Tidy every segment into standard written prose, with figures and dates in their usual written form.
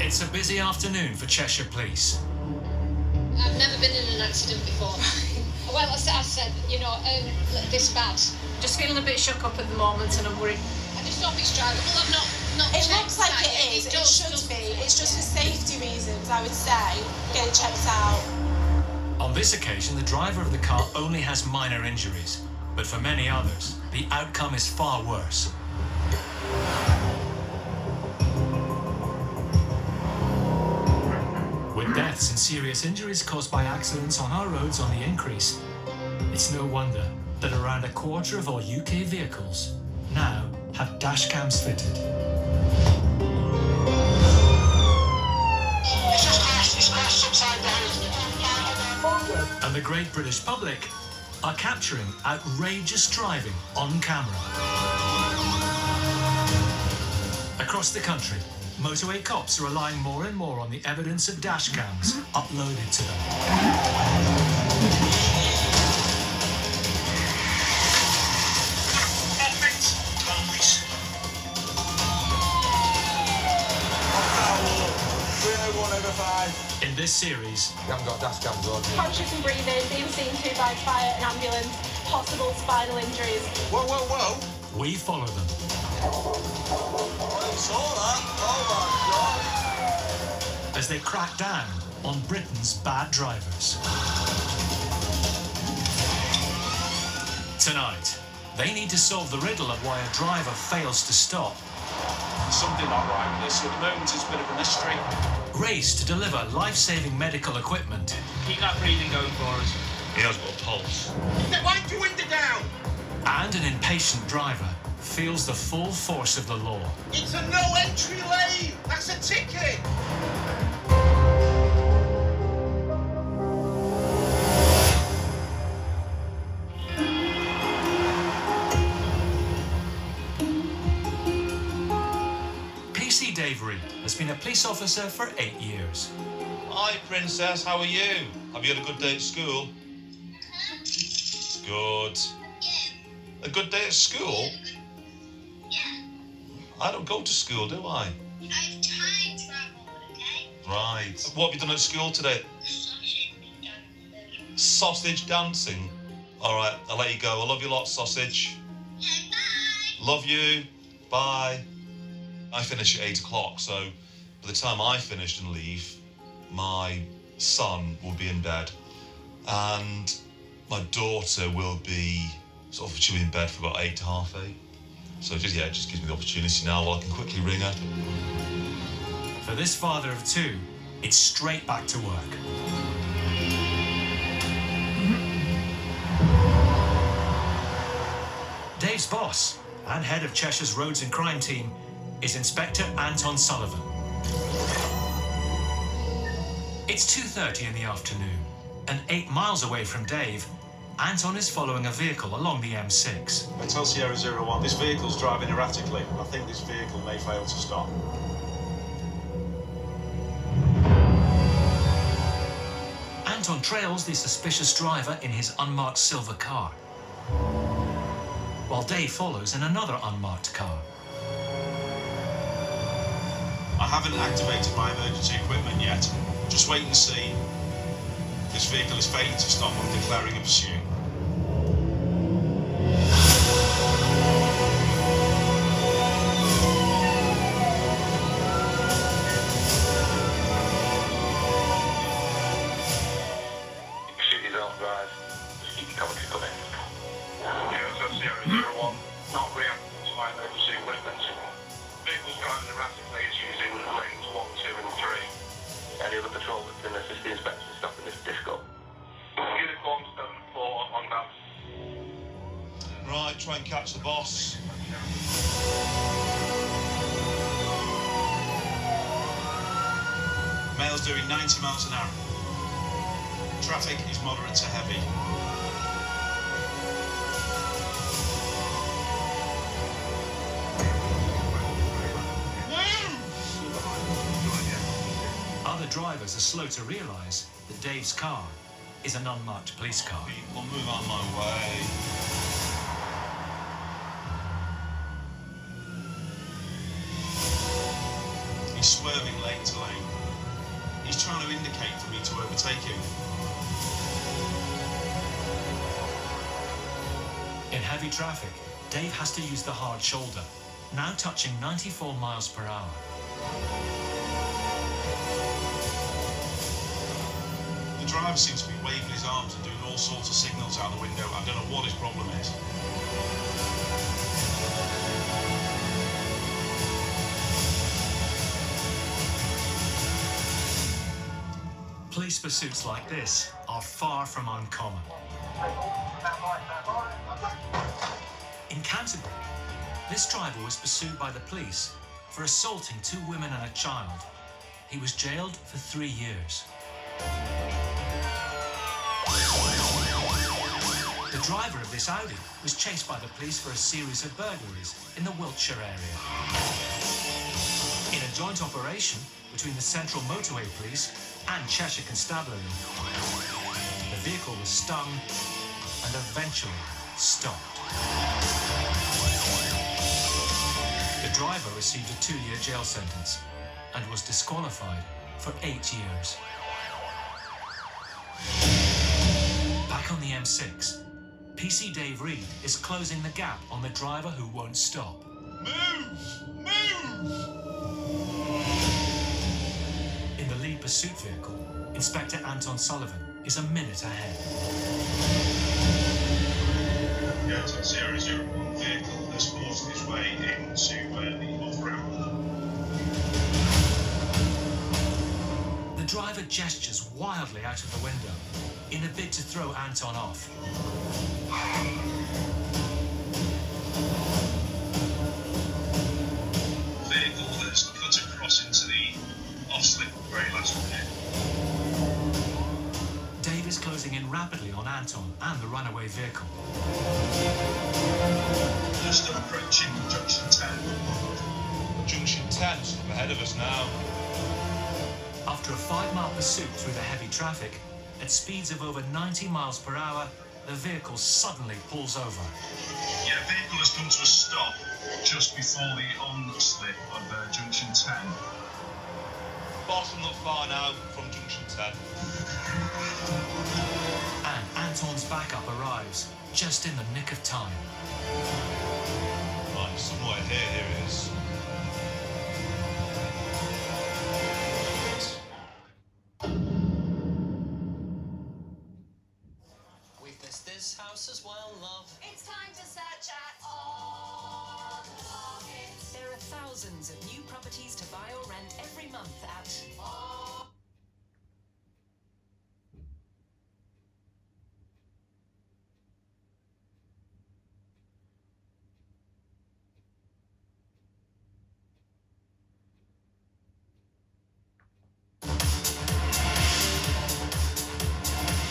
It's a busy afternoon for Cheshire Police. I've never been in an accident before. Well, as I said, this bad. Just feeling a bit shook up at the moment and I'm worried. I just hope it's drivable. I've not It checked looks like that it yet. is. It does, should doesn't be. it? It's just for safety reasons, I would say. Get it checked out. On this occasion, the driver of the car only has minor injuries, but for many others, the outcome is far worse. With deaths and serious injuries caused by accidents on our roads on the increase, it's no wonder that around a quarter of all UK vehicles now have dash cams fitted. It's crashed upside down. And the great British public are capturing outrageous driving on camera. Across the country, motorway cops are relying more and more on the evidence of dash cams uploaded to them. In this series, We haven't got dash cams on. Conscious and breathing, being seen to by fire and ambulance, possible spinal injuries. Whoa, whoa, whoa. we follow them I saw that. Oh my God. as they crack down on Britain's bad drivers. Tonight, they need to solve the riddle of why a driver fails to stop. Something not right with this. At the moment, it's a bit of a mystery. Race to deliver life-saving medical equipment. Keep that breathing going for us. He has got a pulse. Why don't you window down? And an impatient driver feels the full force of the law. It's a no entry lane. That's a ticket. PC Dave Reed has been a police officer for 8 years. Hi, Princess. How are you? Have you had a good day at school? Good. A good day at school? I don't go to school, do I? I've time traveled, okay? Right. What have you done at school today? Sausage dancing. All right, I'll let you go. I love you a lot, sausage. Yeah, bye. Love you. Bye. I finish at 8 o'clock, so by the time I finish and leave, my son will be in bed, and my daughter will be she'll be in bed for about 8 to half 8. So it just gives me the opportunity now while I can quickly ring her. For this father of 2, it's straight back to work. Dave's boss and head of Cheshire's Roads and Crime Team is Inspector Anton Sullivan. It's 2:30 in the afternoon, and 8 miles away from Dave, Anton is following a vehicle along the M6. Hotel Sierra 01, this vehicle's driving erratically. I think this vehicle may fail to stop. Anton trails the suspicious driver in his unmarked silver car, while Dave follows in another unmarked car. I haven't activated my emergency equipment yet. Just wait and see. This vehicle is failing to stop. I'm declaring a pursuit. Shoot your don't drive. Just keep your commentary coming. Yeah, so Sierra 01, not reacting to my emergency equipment. Vehicles driving erratically is using lanes 1, 2 and 3. Any other patrol that can assist the inspection stopping this difficult? Uniform 7-4 on that. Right, try and catch the boss. Male's doing 90 miles an hour. Traffic is moderate to heavy. Other drivers are slow to realise that Dave's car is an unmarked police car. People, move on my way. He's swerving lane to lane. He's trying to indicate for me to overtake him. In heavy traffic, Dave has to use the hard shoulder, now touching 94 miles per hour. The driver seems to be waving his arms and doing all sorts of signals out the window. I don't know what his problem is. Police pursuits like this are far from uncommon. In Canterbury, this driver was pursued by the police for assaulting 2 women and a child. He was jailed for 3 years. The driver of this Audi was chased by the police for a series of burglaries in the Wiltshire area. In a joint operation between the Central Motorway Police and Cheshire Constabulary, the vehicle was stung and eventually stopped. The driver received a 2-year jail sentence and was disqualified for 8 years. Back on the M6, PC Dave Reed is closing the gap on the driver who won't stop. Move! Move! In the lead pursuit vehicle, Inspector Anton Sullivan is a minute ahead. Yeah, it's a Sierra 01 vehicle that's forced its way into the off-ramp. The driver gestures wildly out of the window in a bid to throw Anton off. Vehicle that's cut across into the off-slip very last minute. Dave is closing in rapidly on Anton and the runaway vehicle. Just approaching junction 10. Junction 10 is up ahead of us now. After a 5-mile pursuit through the heavy traffic, at speeds of over 90 miles per hour, the vehicle suddenly pulls over. Yeah, vehicle has come to a stop just before the on-slip of junction 10. Bottom not far now from junction 10. And Anton's backup arrives just in the nick of time. Right, somewhere here it is. We've missed this house as well, love. It's time to search at all the markets. There are thousands of new properties to buy or rent every month at all.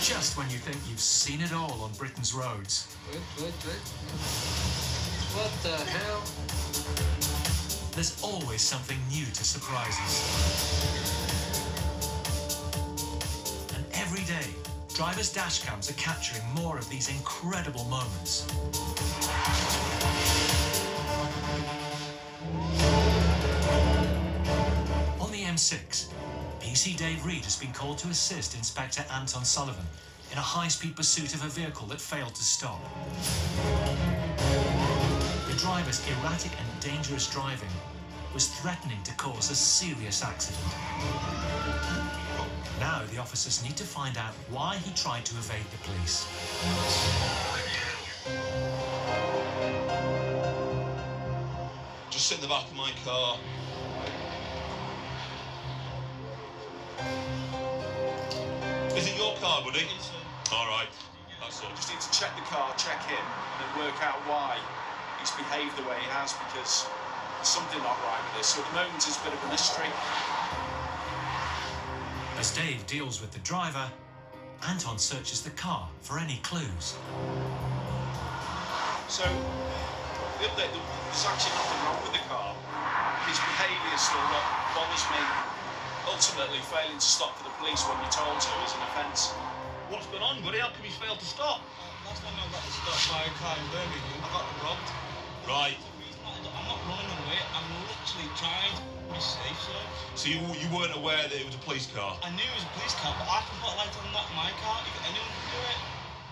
Just when you think you've seen it all on Britain's roads. Wait. What the hell? There's always something new to surprise us. And every day, drivers' dashcams are capturing more of these incredible moments. On the M6, PC Dave Reed has been called to assist Inspector Anton Sullivan in a high-speed pursuit of a vehicle that failed to stop. The driver's erratic and dangerous driving was threatening to cause a serious accident. Now the officers need to find out why he tried to evade the police. Just sit in the back of my car. Is it your car, buddy? All right, that's all. Just need to check the car, check him, and then work out why he's behaved the way he has, because there's something not right with this. So at the moment it's a bit of a mystery. As Dave deals with the driver, Anton searches the car for any clues. So the update, there's actually nothing wrong with the car. His behaviour is still what bothers me. Ultimately, failing to stop for the police when you're told to is an offence. What's going on, buddy? How come you failed to stop? Last time I got stopped by a car in Birmingham, I got robbed. Right. I'm not running away, I'm literally trying to be safe, so... So you weren't aware that it was a police car? I knew it was a police car, but I can put a light on that my car. If anyone can do it.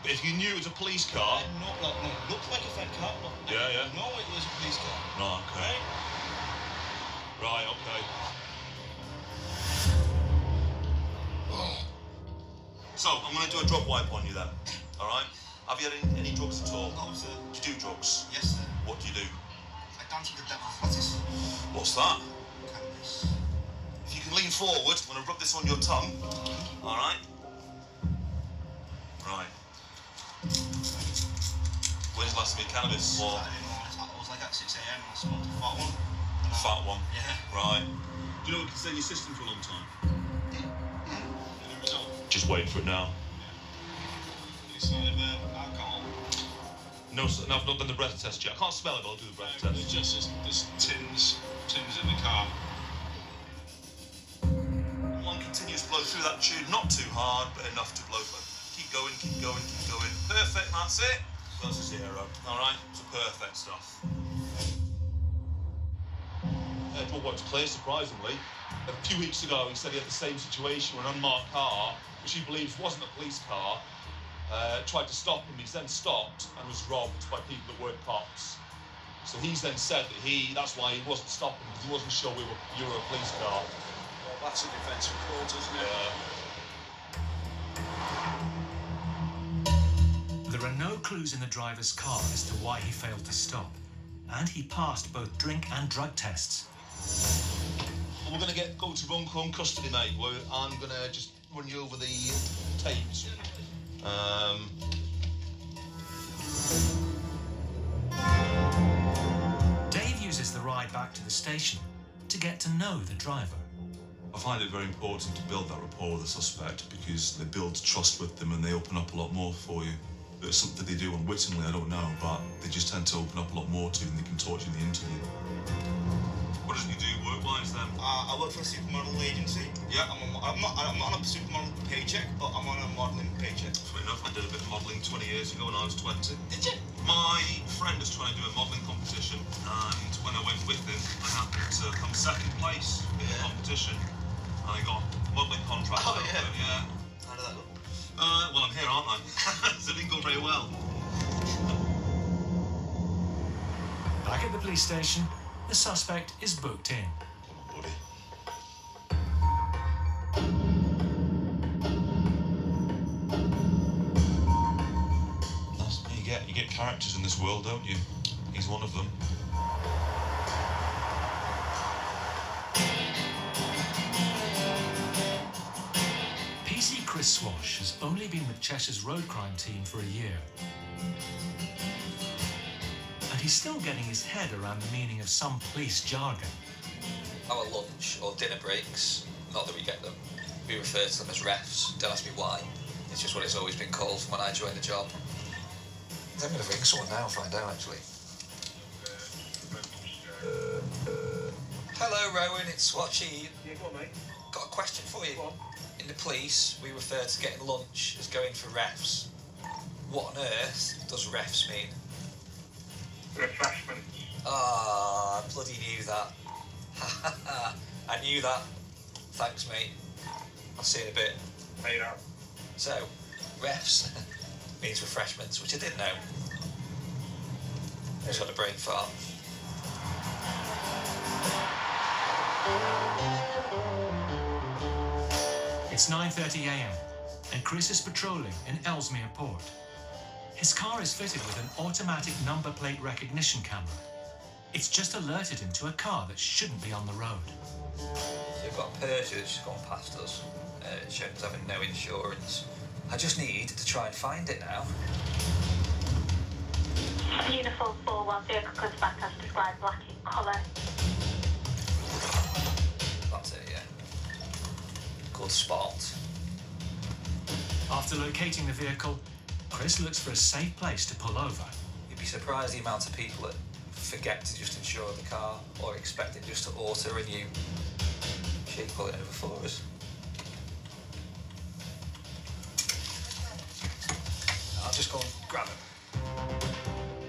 But if you knew it was a police car... No, it looked like a Fed car, but Yeah. No, it was a police car. No, okay. Right, okay. So, I'm going to do a drug wipe on you then, all right? Have you had any drugs at all? No, sir. Do you do drugs? Yes, sir. What do you do? I dance with the devil's lettuce. What's that? Cannabis. If you can lean forward, I'm going to rub this on your tongue, all right? Right. When's the last time you had cannabis? Or... I was like at 6 a.m. and I smoked a fat one. Fat one? Yeah. Right. Do you know it can stay in your system for a long time? Any result? Just waiting for it now. Any sign of alcohol? No, sir, no, I've not done the breath test yet. I can't smell it, but I'll do the breath There's test. just there's tins in the car. One continuous blow through that tube, not too hard, but enough to blow through. Keep going, keep going, keep going. Perfect, that's it. That's a 0. All right, it's perfect stuff. Well, what's clear, surprisingly. A few weeks ago, he said he had the same situation with an unmarked car, which he believes wasn't a police car. Tried to stop him. He's then stopped and was robbed by people that weren't cops. So he's then said that that's why he wasn't stopping, because he wasn't sure you were a police car. Well, that's a defence of court, isn't it? There are no clues in the driver's car as to why he failed to stop, and he passed both drink and drug tests. Well, we're going to go to Runcorn custody, mate. I'm going to just run you over the tapes. Dave uses the ride back to the station to get to know the driver. I find it very important to build that rapport with the suspect because they build trust with them and they open up a lot more for you. It's something they do unwittingly, I don't know, but they just tend to open up a lot more to you and they can talk to you in the interview. What does he do work-wise then? I work for a supermodel agency. Yeah. I'm not on a supermodel paycheck, but I'm on a modelling paycheck. Fair enough, I did a bit of modelling 20 years ago when I was 20. Did you? My friend was trying to do a modelling competition, and when I went with him, I happened to come second place in the competition. And I got a modelling contract. Oh, yeah. Yeah. How did that look? Well, I'm here, aren't I? So it didn't go very well. Back at the police station, the suspect is booked in. Come on, buddy. That's what you get characters in this world, don't you? He's one of them. PC Chris Swash has only been with Cheshire's road crime team for a year. And he's still getting his head around the meaning of some police jargon. Our lunch or dinner breaks, not that we get them, we refer to them as refs. Don't ask me why. It's just what it's always been called from when I joined the job. I'm going to ring someone now and find out, actually. Hello, Rowan, it's Swatchy. Yeah, go on, mate. Got a question for you. Go on. In the police, we refer to getting lunch as going for refs. What on earth does refs mean? Refreshment. Ah, I bloody knew that. I knew that. Thanks, mate. I'll see you in a bit. Made up. So, refs means refreshments, which I didn't know. I just had a brain fart. It's 9:30 a.m. and Chris is patrolling in Ellesmere Port. His car is fitted with an automatic number plate recognition camera. It's just alerted him to a car that shouldn't be on the road. So we've got a Peugeot that's gone past us, showing us having no insurance. I just need to try and find it now. Uniform 4-1 vehicle comes back as described, black in colour. That's it, yeah. Called Spot. After locating the vehicle, Chris looks for a safe place to pull over. You'd be surprised the amount of people that forget to just insure the car or expect it just to auto-renew. She'd pull it over for us. I'll just go and grab it.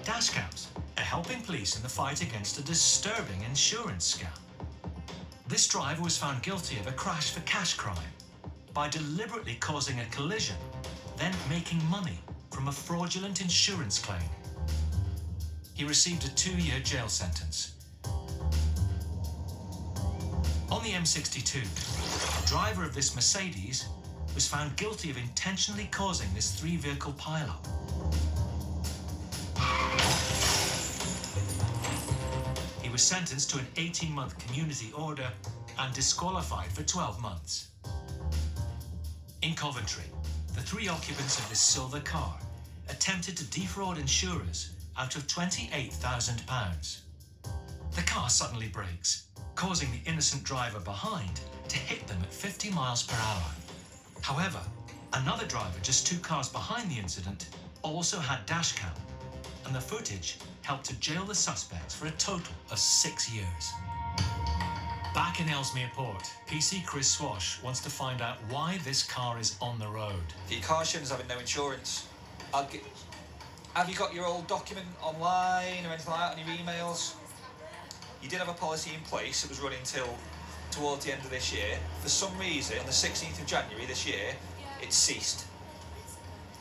Dashcams are helping police in the fight against a disturbing insurance scam. This driver was found guilty of a crash for cash crime by deliberately causing a collision, then making money from a fraudulent insurance claim. He received a 2-year jail sentence. On the M62, the driver of this Mercedes was found guilty of intentionally causing this 3-vehicle pileup. He was sentenced to an 18-month community order and disqualified for 12 months. In Coventry, the 3 occupants of this silver car attempted to defraud insurers out of £28,000. The car suddenly brakes, causing the innocent driver behind to hit them at 50 miles per hour. However, another driver just 2 cars behind the incident also had dash cam, and the footage helped to jail the suspects for a total of 6 years. Back in Ellesmere Port, PC Chris Swash wants to find out why this car is on the road. Your car shouldn't having no insurance. Have you got your old document online or anything like that on your emails? You did have a policy in place that was running till towards the end of this year. For some reason, on the 16th of January this year, it ceased.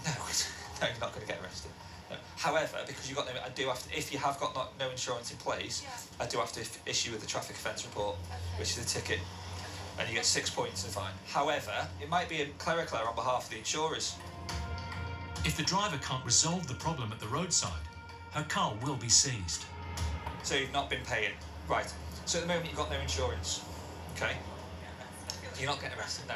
No, no, you're not going to get arrested. No. However, because you've got no, I do have to, if you have got no insurance in place, I do have to issue with the traffic offence report, which is a ticket, and you get 6 points and fine. However, it might be a clerical on behalf of the insurers. If the driver can't resolve the problem at the roadside, her car will be seized. So you've not been paying. Right. So at the moment you've got no insurance. Okay? You're not getting arrested. No.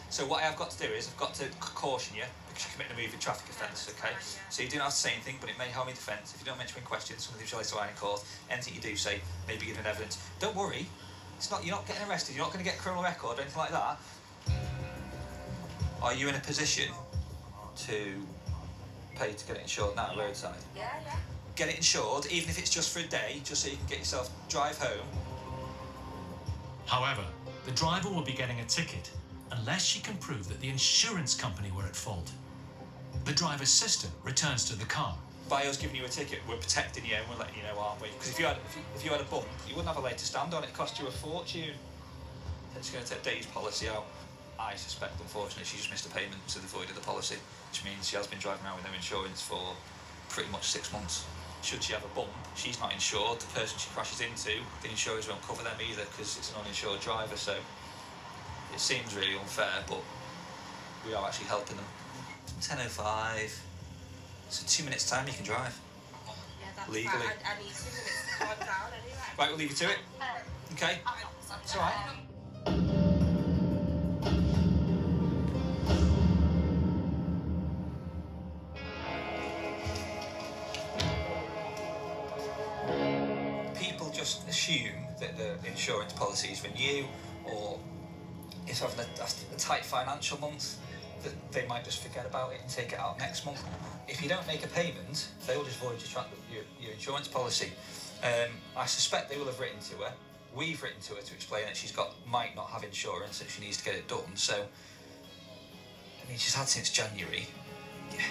So what I have got to do is I've got to caution you because you're committing a moving traffic offence, okay? So you don't have to say anything, but it may hold me defence. If you don't mention any questions, something shall I say in court. Anything you do say, maybe giving evidence. Don't worry. You're not getting arrested. You're not going to get a criminal record or anything like that. Are you in a position to pay to get it insured now, roadside? Yeah. Get it insured, even if it's just for a day, just so you can get yourself drive home. However, the driver will be getting a ticket unless she can prove that the insurance company were at fault. The driver's sister returns to the car. By us giving you a ticket, we're protecting you and we're letting you know, aren't we? Because if you had a bump, you wouldn't have a leg to stand on. It cost you a fortune. It's going to take Dave's policy out. I suspect, unfortunately, she just missed a payment, so they voided the policy, which means she has been driving around with no insurance for pretty much 6 months. Should she have a bump, she's not insured. The person she crashes into, the insurers won't cover them either because it's an uninsured driver. So it seems really unfair, but we are actually helping them. 10:05. So 2 minutes' time you can drive. Yeah, that's legally. Fine. I need 2 minutes to calm down anyway. Right, we'll leave you to it. Okay. It's all right. People just assume that the insurance policy is renew, or if having a tight financial month, that they might just forget about it and take it out next month. If you don't make a payment, they will just void your insurance policy. I suspect they will have written to her. We've written to her to explain that might not have insurance and she needs to get it done. So, I mean, she's had since January. Yeah.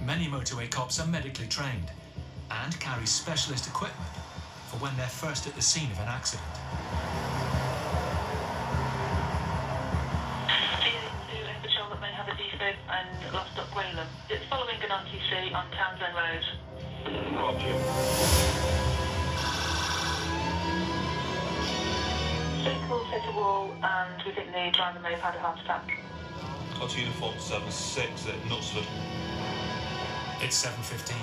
Many motorway cops are medically trained and carry specialist equipment for when they're first at the scene of an accident. To a patrol that may have a defib and lost up Graylam. It's following an RTC on Townsend Road. Roger. Vehicles hit a wall and we think the driver may have had a heart attack. Got uniform 76 at Knutsford. It's 7:15,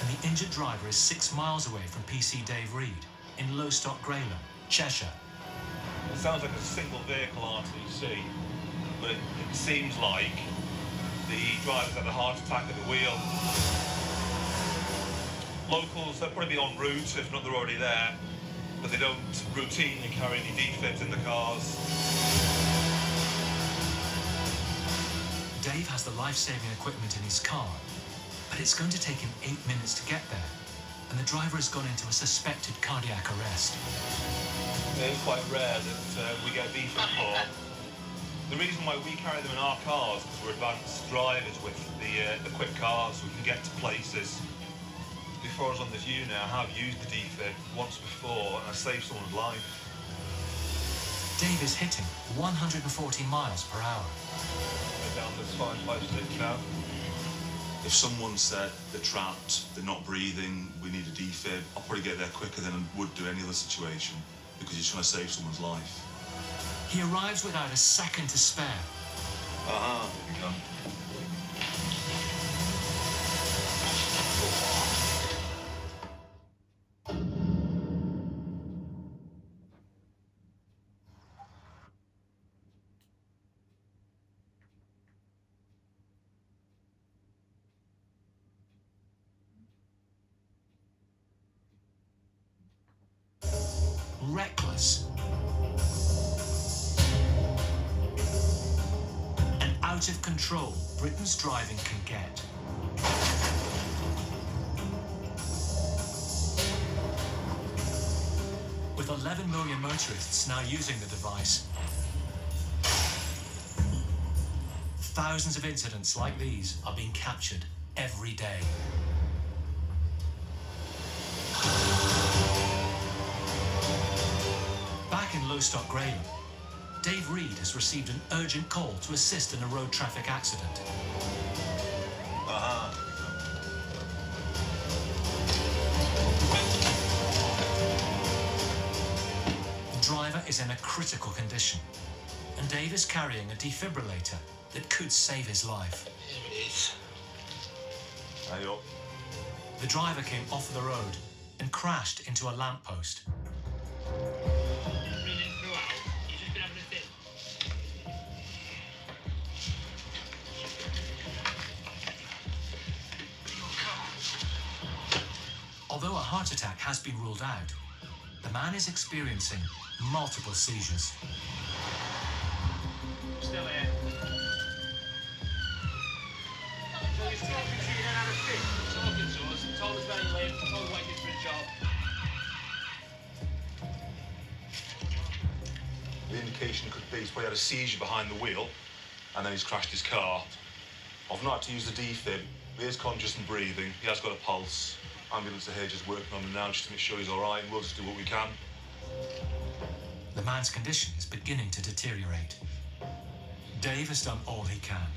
and the injured driver is 6 miles away from PC Dave Reed in Lowestoft Graylam, Cheshire. It sounds like a single vehicle RTC, but it seems like the driver's had a heart attack at the wheel. Locals, they'll probably be en route, if not they're already there, but they don't routinely carry any defibs in the cars. Dave has the life-saving equipment in his car, but it's going to take him 8 minutes to get there, and the driver has gone into a suspected cardiac arrest. It's quite rare that we get defib for. The reason why we carry them in our cars is because we're advanced drivers with the quick cars, so we can get to places. Before I was on this unit, I have used the defib once before, and I saved someone's life. Dave is hitting 140 miles per hour. They're down this 556 now. If someone said they're trapped, they're not breathing, we need a defib, I'll probably get there quicker than I would do any other situation because you're trying to save someone's life. He arrives without a second to spare. Here we go. Reckless. And out of control Britain's driving can get. With 11 million motorists now using the device, thousands of incidents like these are being captured every day. Back in Lowestoft, Graham, Dave Reed has received an urgent call to assist in a road traffic accident. The driver is in a critical condition, and Dave is carrying a defibrillator that could save his life. Here it is. Hey up. The driver came off the road and crashed into a lamppost. Although a heart attack has been ruled out, the man is experiencing multiple seizures. Still here. So he's talking to you, then had a fit. Talking to us, told us where he lived, told us what he did for a job. The indication could be he's probably had a seizure behind the wheel, and then he's crashed his car. I've not had to use the defib. He is conscious and breathing. He has got a pulse. Ambulance are here just working on him now just to make sure he's all right. We'll just do what we can. The man's condition is beginning to deteriorate. Dave has done all he can.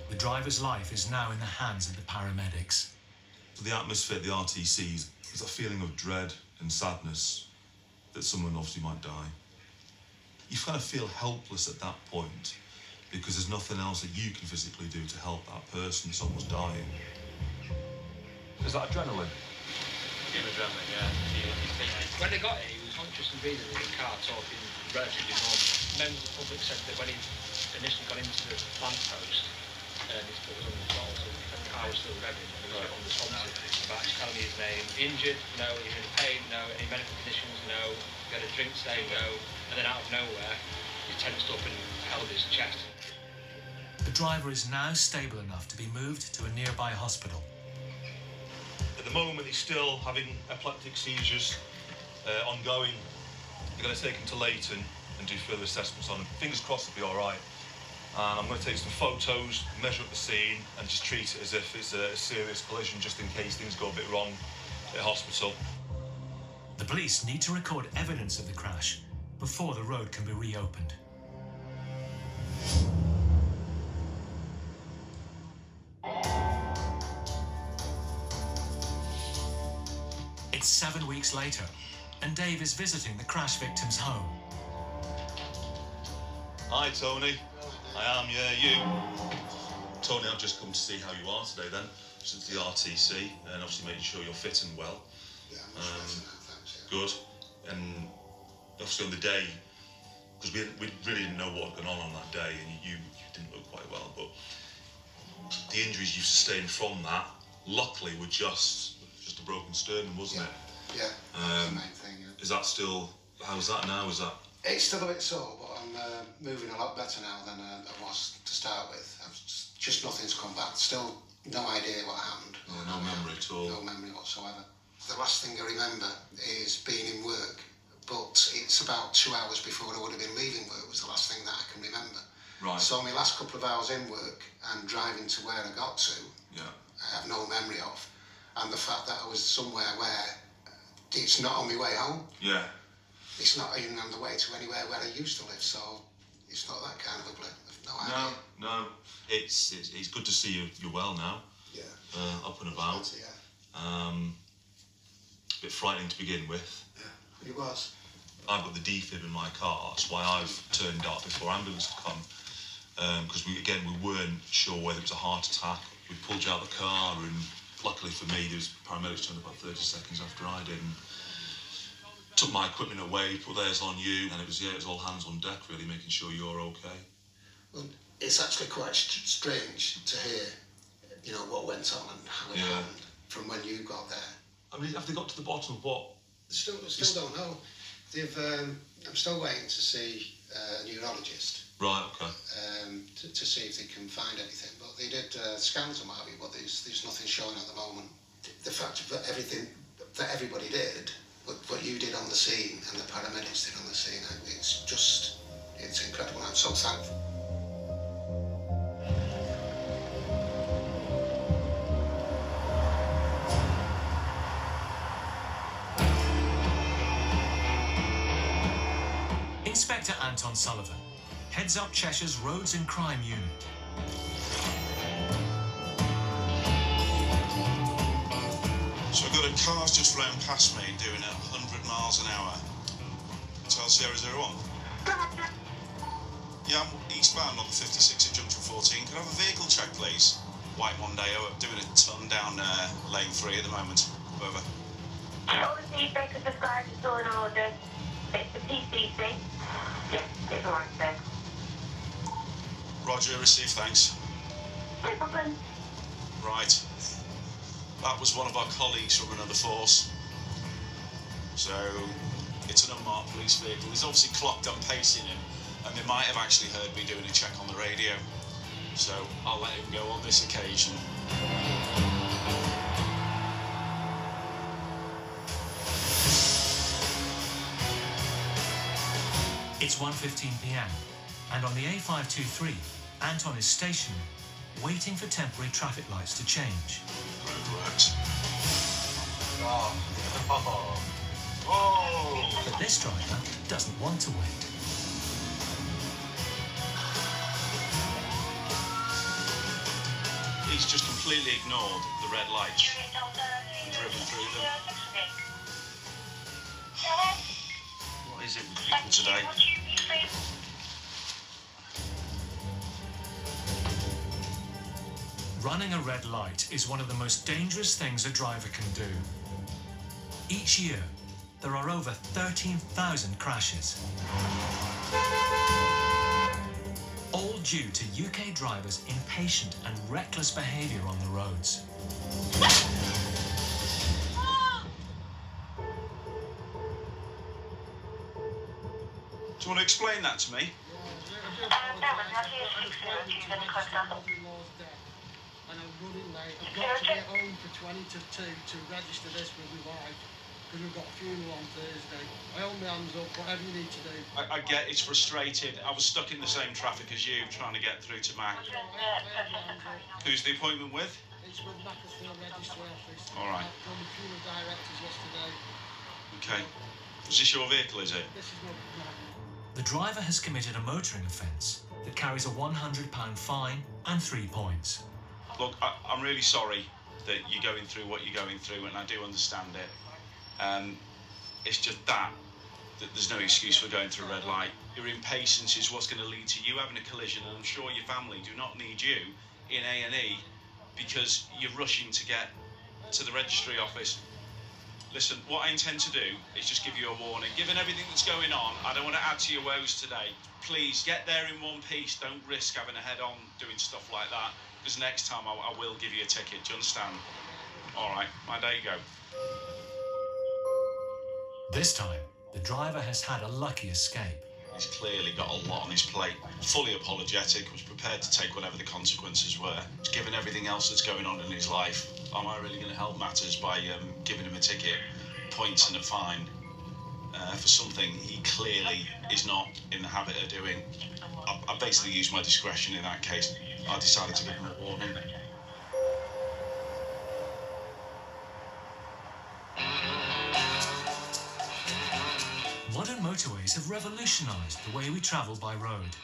The driver's life is now in the hands of the paramedics. So the atmosphere at the RTCs is a feeling of dread and sadness that someone obviously might die. You kind of feel helpless at that point because there's nothing else that you can physically do to help that person that's almost dying. Is that adrenaline? Adrenaline, yeah. When they got here, he was conscious and breathing in the car, talking relatively normal. Members of the public said that when he initially got into the lamppost, his foot was on the throttle, so the car was still revving, and he was unresponsive. But actually telling me his name, injured, no, he's in pain, no, any medical conditions, no, he had a drink today, no, and then out of nowhere, he tensed up and held his chest. The driver is now stable enough to be moved to a nearby hospital. At the moment, he's still having epileptic seizures ongoing. They're going to take him to Leighton and do further assessments on him. Fingers crossed he'll be all right. And I'm going to take some photos, measure up the scene, and just treat it as if it's a serious collision, just in case things go a bit wrong at hospital. The police need to record evidence of the crash before the road can be reopened. It's 7 weeks later, and Dave is visiting the crash victim's home. Hi, Tony. I am, yeah, you. Tony, I've just come to see how you are today then, since the RTC, and obviously making sure you're fit and well. Yeah, good. And obviously on the day, because we really didn't know what was going on that day, and you didn't look quite well, but the injuries you sustained from that, luckily, were just a broken sternum, wasn't it? Yeah, that's the main thing. Yeah. Is that still, how's that now? Is that? It's still a bit sore, but I'm moving a lot better now than I was to start with. Just nothing's come back. Still no idea what happened. Yeah, no memory at all. No memory whatsoever. The last thing I remember is being in work, but it's about 2 hours before I would have been leaving work was the last thing that I can remember. Right. So my last couple of hours in work and driving to where I got to, I have no memory of. And the fact that I was somewhere where it's not on my way home. Yeah. It's not even on the way to anywhere where I used to live, so it's not that kind of ugly. I've no idea. No. It's good to see you're well now. Yeah. Up and about. Yeah. A bit frightening to begin with. Yeah, it was. I've got the defib in my car. That's why I've turned up before ambulance had come. Because we weren't sure whether it was a heart attack. We pulled you out of the car, and luckily for me, there was paramedics turned up about 30 seconds after I did. And took my equipment away, put theirs on you, and it was all hands on deck, really, making sure you're okay. Well, it's actually quite strange to hear, what went on and how it happened from when you got there. I mean, have they got to the bottom of what? Still don't know. They've. I'm still waiting to see a neurologist. Right. Okay. To see if they can find anything, but they did scans and what have you, but there's nothing showing at the moment. The fact that everything that everybody did, what you did on the scene and the paramedics did on the scene, it's incredible. I'm so thankful. Inspector Anton Sullivan heads up Cheshire's Roads and Crime Unit. So I've got a car's just flown past me doing 100 miles an hour. Hotel Sierra 01. Yeah, I'm eastbound on the 56 at junction 14. Can I have a vehicle check, please? White Mondeo, doing a ton down lane 3 at the moment. Over. Obviously, they could describe it's all in order. It's the PCC. Yes, it's all right then. Roger, received, thanks. No problem. Right. That was one of our colleagues from another force. So, it's an unmarked police vehicle. He's obviously clocked I'm pacing him, and they might have actually heard me doing a check on the radio. So, I'll let him go on this occasion. It's 1:15 p.m. and on the A523, Anton is stationary, waiting for temporary traffic lights to change. Roadworks. But this driver doesn't want to wait. He's just completely ignored the red lights and driven through them. What is it with people today? Running a red light is one of the most dangerous things a driver can do. Each year, there are over 13,000 crashes. All due to UK drivers' impatient and reckless behaviour on the roads. Do you want to explain that to me? And I'm running late. I've got to get home for 20 to 2 to register this with my wife because we've got a funeral on Thursday. I hold my hands up, whatever you need to do. I get it's frustrated. I was stuck in the same traffic as you trying to get through to Mac. Who's the appointment with? It's with Macclesfield Registry Office. All right. From the funeral directors yesterday. Okay. Is this your vehicle, is it? This is my... The driver has committed a motoring offence that carries a £100 fine and 3 points. Look, I'm really sorry that you're going through what you're going through, and I do understand it. It's just that there's no excuse for going through a red light. Your impatience is what's going to lead to you having a collision, and I'm sure your family do not need you in A&E because you're rushing to get to the registry office. Listen, what I intend to do is just give you a warning. Given everything that's going on, I don't want to add to your woes today. Please, get there in one piece. Don't risk having a head-on doing stuff like that, because next time I will give you a ticket. Do you understand? All right, there you go. This time, the driver has had a lucky escape. He's clearly got a lot on his plate. Fully apologetic, was prepared to take whatever the consequences were. Given everything else that's going on in his life, am I really going to help matters by giving him a ticket, points and a fine? for something he clearly is not in the habit of doing. I basically used my discretion in that case. I decided to give him a warning. Modern motorways have revolutionised the way we travel by road,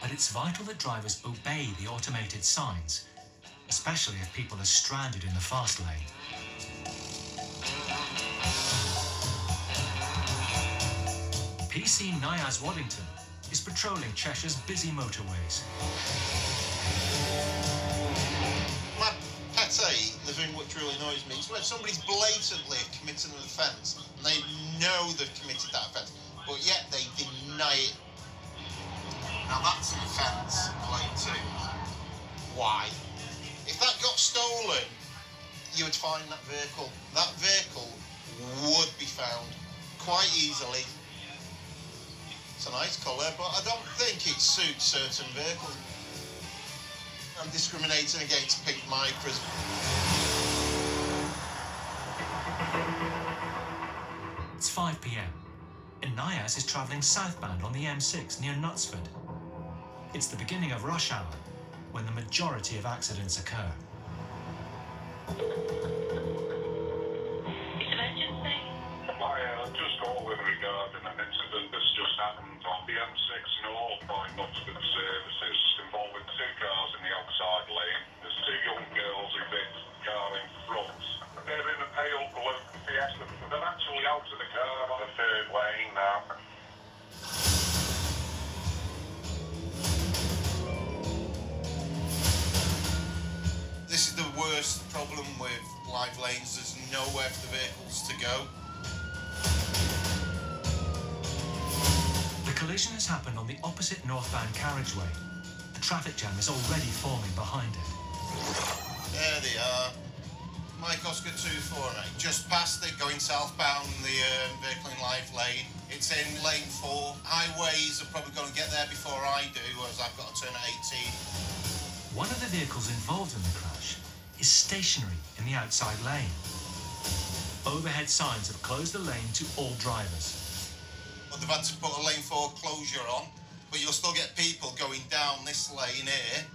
but it's vital that drivers obey the automated signs, especially if people are stranded in the fast lane. PC Niaz Waddington is patrolling Cheshire's busy motorways. My pet hate, the thing which really annoys me, is when somebody's blatantly committing an offence and they know they've committed that offence, but yet they deny it. Now that's an offence, Lane 2. Why? If that got stolen, you would find that vehicle. That vehicle would be found quite easily. It's a nice colour, but I don't think it suits certain vehicles. I'm discriminating against pink micros. It's 5 p.m. and Niaz is travelling southbound on the M6 near Knutsford. It's the beginning of rush hour, when the majority of accidents occur. Emergency? Just calling regarding an incident that's just happened on the M6 North by Knutsford Services involving two cars in the outside lane. There's two young girls who hit the car in front. They're in a pale blue Fiesta. They're actually out of the car on the third lane now. This is the worst problem with live lanes. There's nowhere for the vehicles to go. The collision has happened on the opposite northbound carriageway. The traffic jam is already forming behind it. There they are. Mike Oscar 248. Just past it, going southbound, the vehicle in live lane. It's in lane 4. Highways are probably going to get there before I do, as I've got to turn at 18. One of the vehicles involved in the crash is stationary in the outside lane. Overhead signs have closed the lane to all drivers. But they've had to put a lane 4 closure on, but you'll still get people going down this lane here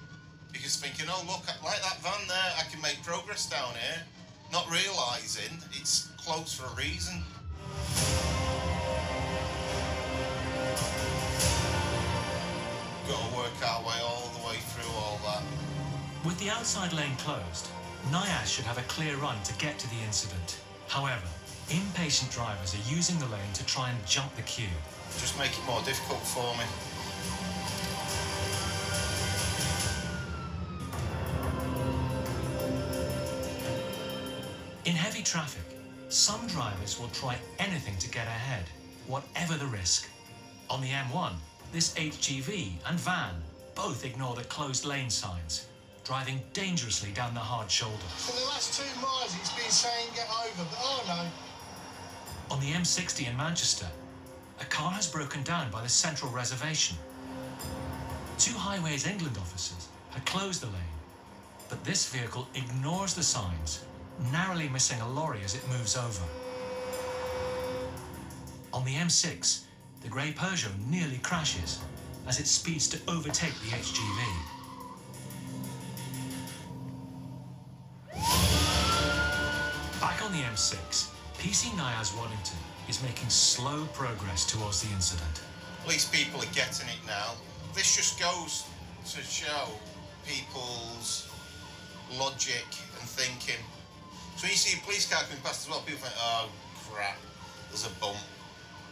because thinking, oh look, like that van there, I can make progress down here, not realising it's closed for a reason. Got to work our way all the way through all that. With the outside lane closed, Niaz should have a clear run to get to the incident. However, impatient drivers are using the lane to try and jump the queue. Just make it more difficult for me. In heavy traffic, some drivers will try anything to get ahead, whatever the risk. On the M1, this HGV and van both ignore the closed lane signs, driving dangerously down the hard shoulder. For the last 2 miles, it's been saying get over, but oh no. On the M60 in Manchester, a car has broken down by the central reservation. 2 Highways England officers had closed the lane, but this vehicle ignores the signs, narrowly missing a lorry as it moves over. On the M6, the grey Peugeot nearly crashes as it speeds to overtake the HGV. Back on the M6, PC Niaz Waddington is making slow progress towards the incident. At least people are getting it now. This just goes to show people's logic and thinking. So when you see a police car coming past as well, people think, oh crap, there's a bump.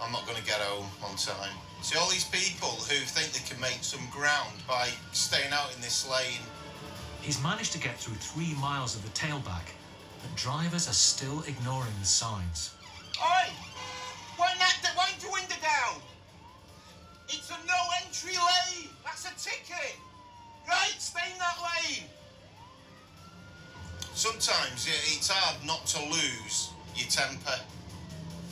I'm not going to get home on time. See, all these people who think they can make some ground by staying out in this lane. He's managed to get through 3 miles of the tailback, but drivers are still ignoring the signs. Oi! Wind your window down! It's a no entry lane! That's a ticket! Right, stay in that lane! Sometimes it's hard not to lose your temper,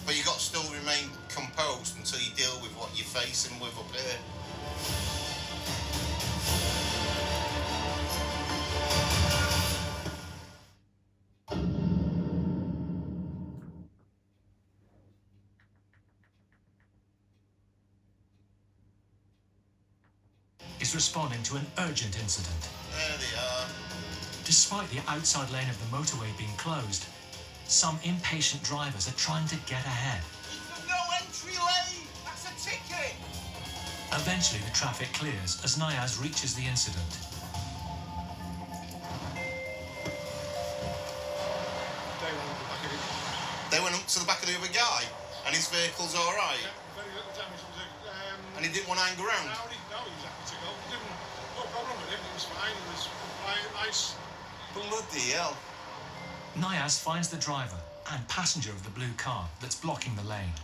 but you've got to still remain composed until you deal with what you're facing with up here. is responding to an urgent incident. There they are. Despite the outside lane of the motorway being closed, some impatient drivers are trying to get ahead. No entry lane! That's a ticket! Eventually, the traffic clears as Niaz reaches the incident. They went up to the back of the other guy, and his vehicle's all right. Yeah, very little damage. And he didn't want to hang around. No, he was happy to go. No problem with him. It was fine. It was nice. Bloody hell. Niaz finds the driver and passenger of the blue car that's blocking the lane.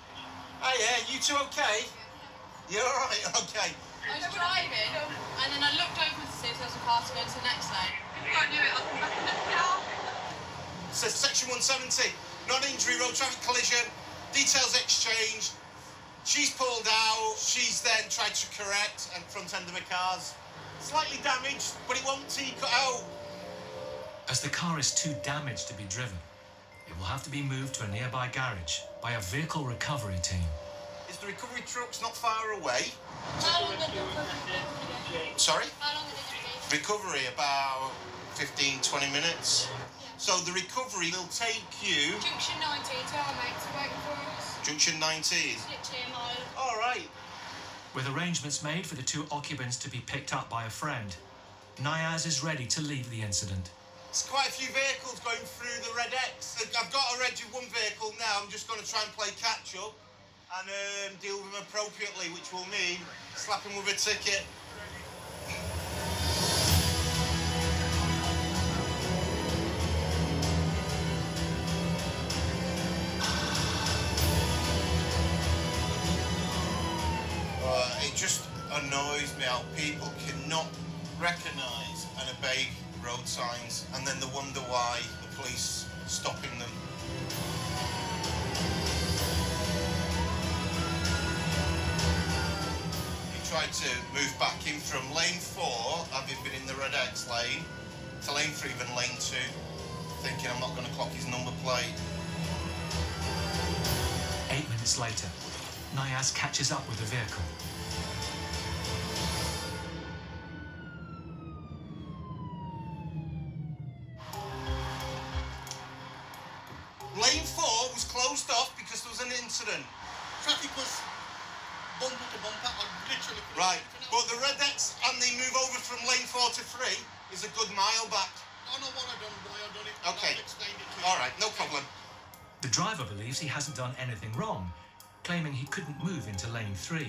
Hey, yeah, you two okay? You're all right, okay. I was driving, and then I looked over to see if there was a car to go to the next lane. I knew it, I was back in the car. Says section 170, non-injury road traffic collision, details exchanged. She's pulled out, she's then tried to correct, and front end of the car's slightly damaged, but it won't cut out. As the car is too damaged to be driven, it will have to be moved to a nearby garage by a vehicle recovery team. Is the recovery truck's not far away? How long did it Sorry? How long did it take? Recovery about 15-20 minutes. So the recovery will take you... Junction 19 to our mates are waiting for us. Junction 19? Literally a mile. All right. With arrangements made for the two occupants to be picked up by a friend, Niaz is ready to leave the incident. There's quite a few vehicles going through the Red X. I've got a reg of one vehicle now. I'm just going to try and play catch-up and deal with them appropriately, which will mean slap him with a ticket. It just annoys me how people cannot recognise and obey road signs, and then they wonder why the police are stopping them. He tried to move back in from lane 4, having been in the Red X lane, to lane 3, then lane 2, thinking I'm not going to clock his number plate. 8 minutes later, Niaz catches up with the vehicle. Lane 4 was closed off because there was an incident. Traffic was bumper to bumper. I literally couldn't. Right, but the Red X and the move over from lane 4 to 3 is a good mile back. I know what I've done, why I've done it. Okay. I've explained it to you. All right, no problem. The driver believes he hasn't done anything wrong, claiming he couldn't move into lane 3.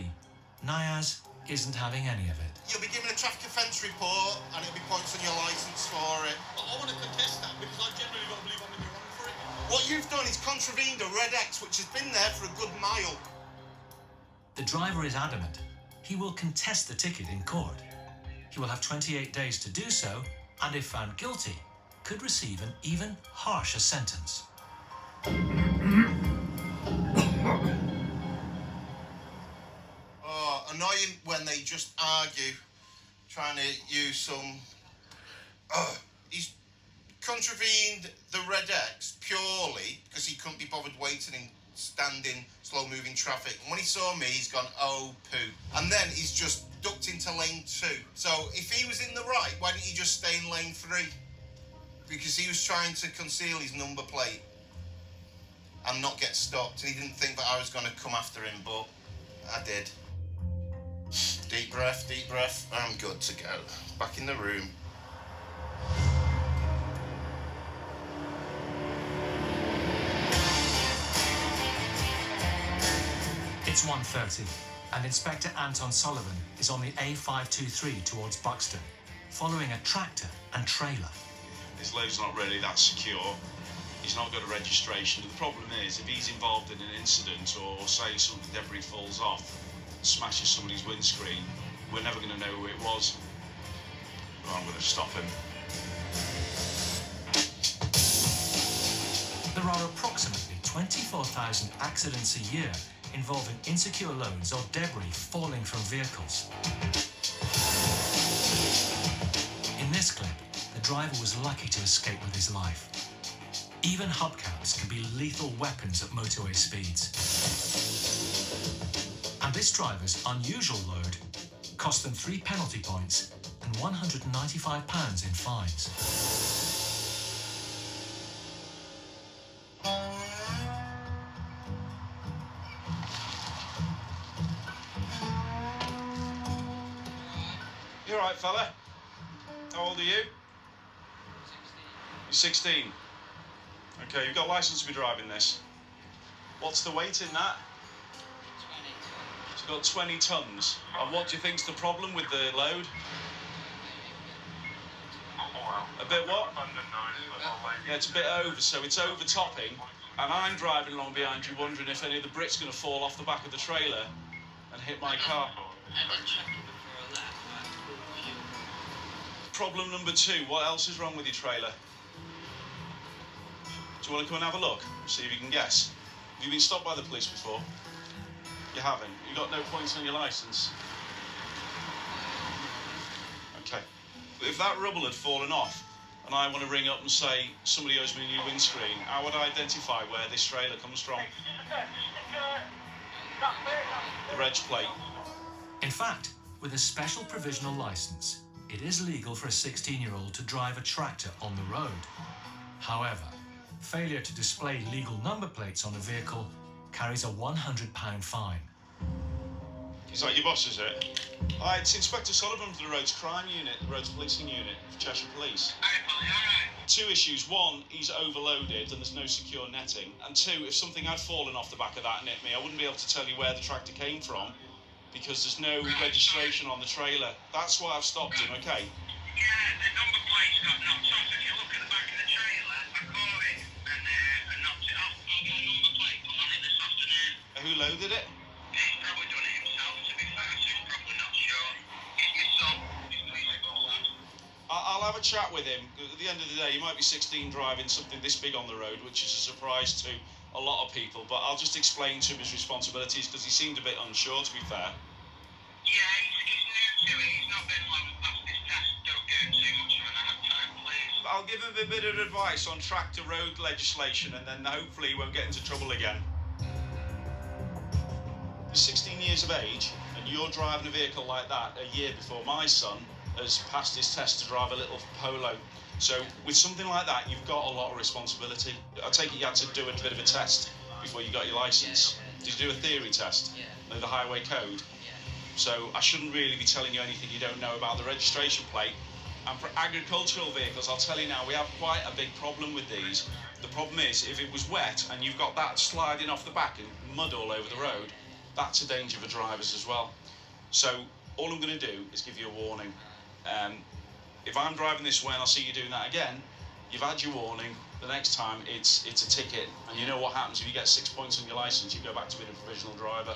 Niaz isn't having any of it. You'll be given a traffic offence report and it'll be points on your licence for it. But I want to contest that because I generally don't believe I'm in the wrong for it. What you've done is contravened a Red X which has been there for a good mile. The driver is adamant he will contest the ticket in court. He will have 28 days to do so, and if found guilty, could receive an even harsher sentence. Oh, annoying when they just argue, trying to use some... he's contravened the Red X purely because he couldn't be bothered waiting in standing, slow-moving traffic. And when he saw me, he's gone, oh, poo. And then he's just ducked into lane 2. So if he was in the right, why didn't he just stay in lane 3? Because he was trying to conceal his number plate and not get stopped. And he didn't think that I was going to come after him, but I did. Deep breath, deep breath. I'm good to go. Back in the room. It's 1:30, and Inspector Anton Sullivan is on the A523 towards Buxton, following a tractor and trailer. His load's not really that secure. He's not got a registration. The problem is, if he's involved in an incident or say some debris falls off, smashes somebody's windscreen, we're never going to know who it was. Well, I'm going to stop him. There are approximately 24,000 accidents a year involving insecure loads or debris falling from vehicles. In this clip, the driver was lucky to escape with his life. Even hubcaps can be lethal weapons at motorway speeds. And this driver's unusual load cost them 3 penalty points and £195 in fines. You alright, fella? How old are you? 16. You're 16. Okay, you've got a licence to be driving this. What's the weight in that? 20. It's got 20 tonnes. And what do you think's the problem with the load? A bit what? Yeah, it's a bit over, so it's overtopping. And I'm driving along behind you wondering if any of the Brit's going to fall off the back of the trailer and hit my car. Problem number 2, what else is wrong with your trailer? Do you want to come and have a look? See if you can guess. Have you been stopped by the police before? You haven't. You got no points on your licence. Okay. But if that rubble had fallen off and I want to ring up and say somebody owes me a new windscreen, how would I identify where this trailer comes from? The reg plate. In fact, with a special provisional licence, it is legal for a 16-year-old to drive a tractor on the road. However, failure to display legal number plates on a vehicle carries a £100 fine. Is that your boss, is it? Hi, it's Inspector Sullivan from the Roads Crime Unit, the Roads Policing Unit of Cheshire Police. Two issues. One, he's overloaded and there's no secure netting. And two, if something had fallen off the back of that and hit me, I wouldn't be able to tell you where the tractor came from because there's no registration on the trailer. That's why I've stopped him, okay? Yeah, the number plate's got knocked off. If you look at the back of the trailer, I caught it and knocked it off. I'll get a number plate put on it this afternoon. Who loaded it? He's probably done it himself, to be fair, so he's probably not sure. Get your son. I'll have a chat with him. At the end of the day, you might be 16 driving something this big on the road, which is a surprise to a lot of people, but I'll just explain to him his responsibilities because he seemed a bit unsure, to be fair. Yeah, he's new to it. He's not been long past this test. Don't give him too much of an hard time, please. I'll give him a bit of advice on tractor road legislation and then hopefully he won't get into trouble again. You're 16 years of age and you're driving a vehicle like that a year before my son has passed his test to drive a little Polo. So with something like that, you've got a lot of responsibility. I take it you had to do a bit of a test before you got your licence. Did you do a theory test? Know the highway code? So I shouldn't really be telling you anything you don't know about the registration plate. And for agricultural vehicles, I'll tell you now, we have quite a big problem with these. The problem is, if it was wet and you've got that sliding off the back and mud all over the road, that's a danger for drivers as well. So all I'm going to do is give you a warning. If I'm driving this way and I see you doing that again, you've had your warning. The next time it's a ticket, and you know what happens if you get 6 points on your licence, you go back to being a provisional driver.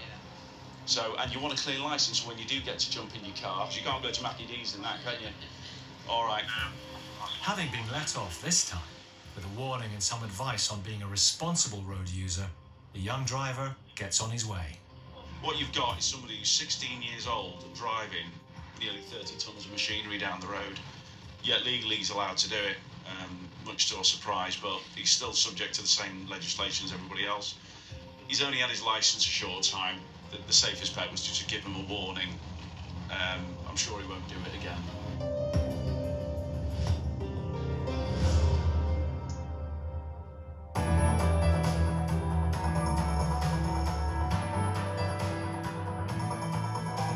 So, and you want a clean licence when you do get to jump in your car, because you can't go to Mackie D's in that, can you? All right. Having been let off this time, with a warning and some advice on being a responsible road user, the young driver gets on his way. What you've got is somebody who's 16 years old driving nearly 30 tonnes of machinery down the road, yet legally he's allowed to do it, much to our surprise, but he's still subject to the same legislation as everybody else. He's only had his licence a short time. The safest bet was to just give him a warning. I'm sure he won't